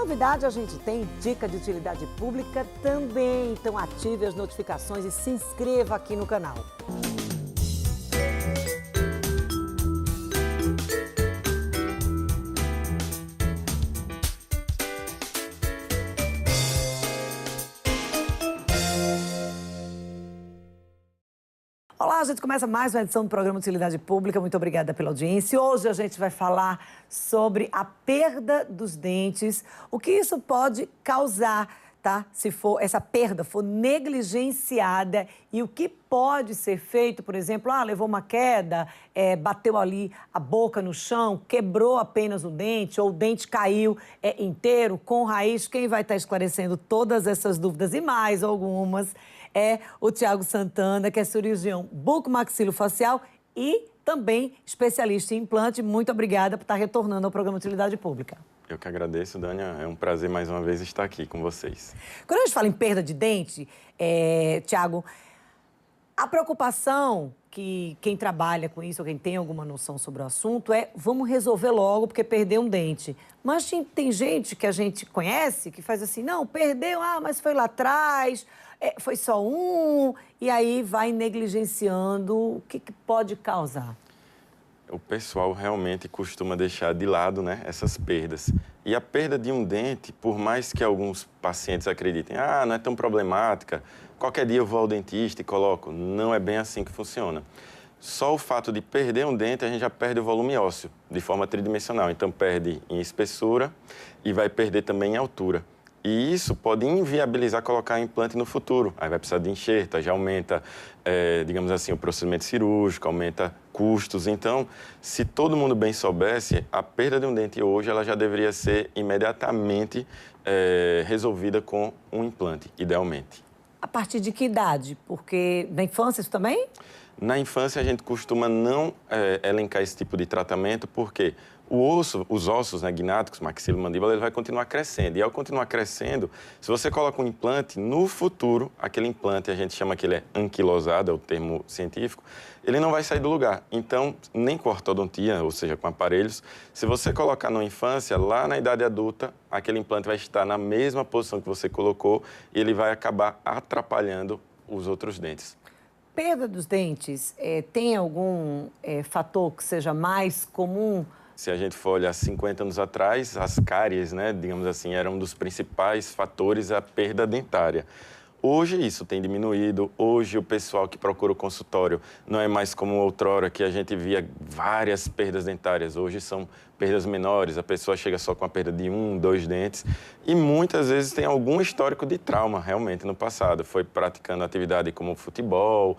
novidade a gente tem, dica de utilidade pública também. Então ative as notificações e se inscreva aqui no canal. Olá, a gente começa mais uma edição do programa Utilidade Pública. Muito obrigada pela audiência. Hoje a gente vai falar sobre a perda dos dentes, o que isso pode causar, tá? Se essa perda for negligenciada e o que pode ser feito, por exemplo, levou uma queda, bateu ali a boca no chão, quebrou apenas o dente ou o dente caiu inteiro, com raiz. Quem vai estar esclarecendo todas essas dúvidas e mais algumas é o Tiago Santana, que é cirurgião bucomaxilofacial e também especialista em implante. Muito obrigada por estar retornando ao programa Utilidade Pública. Eu que agradeço, Dânia. É um prazer mais uma vez estar aqui com vocês. Quando a gente fala em perda de dente, Tiago, a preocupação que quem trabalha com isso, ou quem tem alguma noção sobre o assunto, vamos resolver logo, porque perdeu um dente. Mas tem gente que a gente conhece que faz assim, não, perdeu, mas foi lá atrás, foi só um, e aí vai negligenciando. O que pode causar? O pessoal realmente costuma deixar de lado, né, essas perdas. E a perda de um dente, por mais que alguns pacientes acreditem, não é tão problemática, qualquer dia eu vou ao dentista e coloco. Não é bem assim que funciona. Só o fato de perder um dente, a gente já perde o volume ósseo, de forma tridimensional. Então, perde em espessura e vai perder também em altura. E isso pode inviabilizar colocar implante no futuro. Aí vai precisar de enxerto, já aumenta, digamos assim, o procedimento cirúrgico, aumenta custos. Então, se todo mundo bem soubesse, a perda de um dente hoje ela já deveria ser imediatamente resolvida com um implante, idealmente. A partir de que idade? Porque na infância isso também? Na infância, a gente costuma não elencar esse tipo de tratamento, porque os ossos, né, gnáticos, maxilomandíbula, ele vai continuar crescendo. E ao continuar crescendo, se você coloca um implante, no futuro, aquele implante, a gente chama que ele é anquilosado, é o termo científico, ele não vai sair do lugar. Então, nem com ortodontia, ou seja, com aparelhos, se você colocar na infância, lá na idade adulta, aquele implante vai estar na mesma posição que você colocou e ele vai acabar atrapalhando os outros dentes. Perda dos dentes, tem algum fator que seja mais comum? Se a gente for olhar 50 anos atrás, as cáries, né, digamos assim, eram um dos principais fatores da perda dentária. Hoje isso tem diminuído, hoje o pessoal que procura o consultório não é mais como outrora, que a gente via várias perdas dentárias. Hoje são perdas menores, a pessoa chega só com a perda de 1, 2 dentes e muitas vezes tem algum histórico de trauma realmente no passado. Foi praticando atividade como futebol,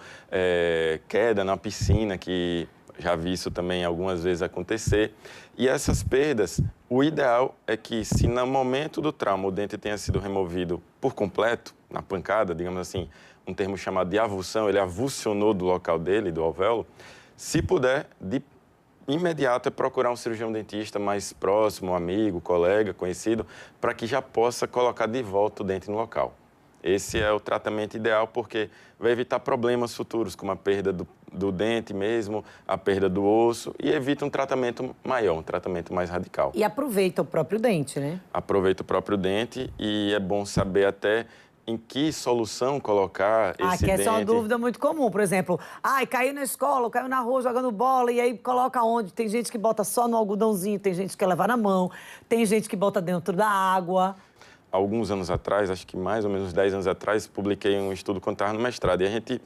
queda na piscina, que já vi isso também algumas vezes acontecer. E essas perdas, o ideal é que se no momento do trauma o dente tenha sido removido por completo, na pancada, digamos assim, um termo chamado de avulsão, ele avulsionou do local dele, do alvéolo, se puder, de imediato é procurar um cirurgião dentista mais próximo, um amigo, colega, conhecido, para que já possa colocar de volta o dente no local. Esse é o tratamento ideal porque vai evitar problemas futuros, como a perda do dente mesmo, a perda do osso, e evita um tratamento maior, um tratamento mais radical. E aproveita o próprio dente, né? Aproveita o próprio dente e é bom saber até em que solução colocar esse dente. Essa é uma dúvida muito comum. Por exemplo, caiu na escola, caiu na rua jogando bola, e aí coloca onde? Tem gente que bota só no algodãozinho, tem gente que quer levar na mão, tem gente que bota dentro da água. Alguns anos atrás, acho que mais ou menos 10 anos atrás, publiquei um estudo quando estava no mestrado. E a gente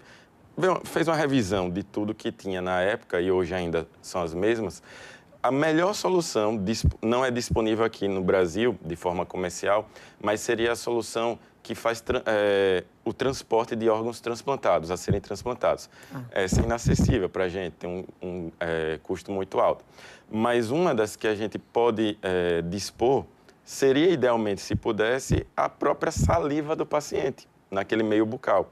fez uma revisão de tudo que tinha na época, e hoje ainda são as mesmas. A melhor solução não é disponível aqui no Brasil, de forma comercial, mas seria a solução que faz o transporte de órgãos transplantados, a serem transplantados. Essa é inacessível para a gente, tem um custo muito alto. Mas uma das que a gente pode dispor seria, idealmente, se pudesse, a própria saliva do paciente, naquele meio bucal.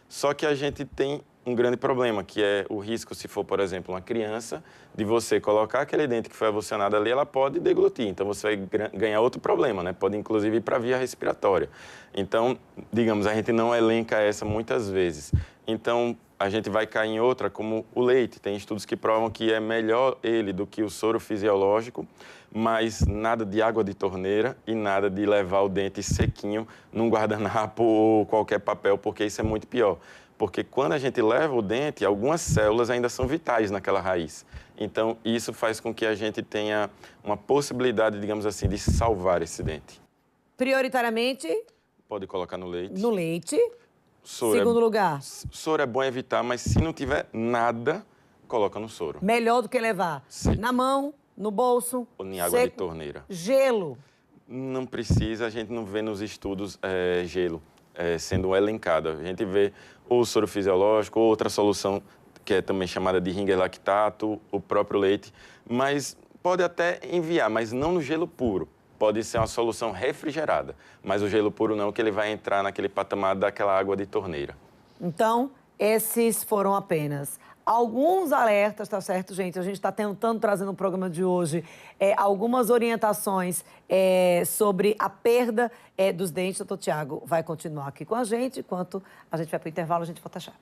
Só que a gente tem um grande problema, que é o risco, se for, por exemplo, uma criança, de você colocar aquele dente que foi evolucionado ali, ela pode deglutir. Então, você vai ganhar outro problema, né? Pode, inclusive, ir para a via respiratória. Então, digamos, a gente não elenca essa muitas vezes. Então, a gente vai cair em outra, como o leite. Tem estudos que provam que é melhor ele do que o soro fisiológico, mas nada de água de torneira e nada de levar o dente sequinho num guardanapo ou qualquer papel, porque isso é muito pior. Porque quando a gente leva o dente, algumas células ainda são vitais naquela raiz. Então, isso faz com que a gente tenha uma possibilidade, digamos assim, de salvar esse dente. Prioritariamente, Pode colocar no leite. no leite. Soro Segundo lugar, soro é bom evitar, mas se não tiver nada, coloca no soro. melhor do que levar Sim. na mão, no bolso, Ou em água de torneira. gelo. Não precisa, a gente não vê nos estudos gelo sendo elencado. A gente vê ou soro fisiológico, ou outra solução que é também chamada de ringer lactato, o próprio leite. Mas pode até enviar, mas não no gelo puro. Pode ser uma solução refrigerada, mas o gelo puro não, que ele vai entrar naquele patamar daquela água de torneira. Então, esses foram apenas alguns alertas, tá certo, gente? A gente está tentando trazer no programa de hoje algumas orientações sobre a perda dos dentes. Doutor Tiago vai continuar aqui com a gente, enquanto a gente vai para o intervalo, a gente volta já.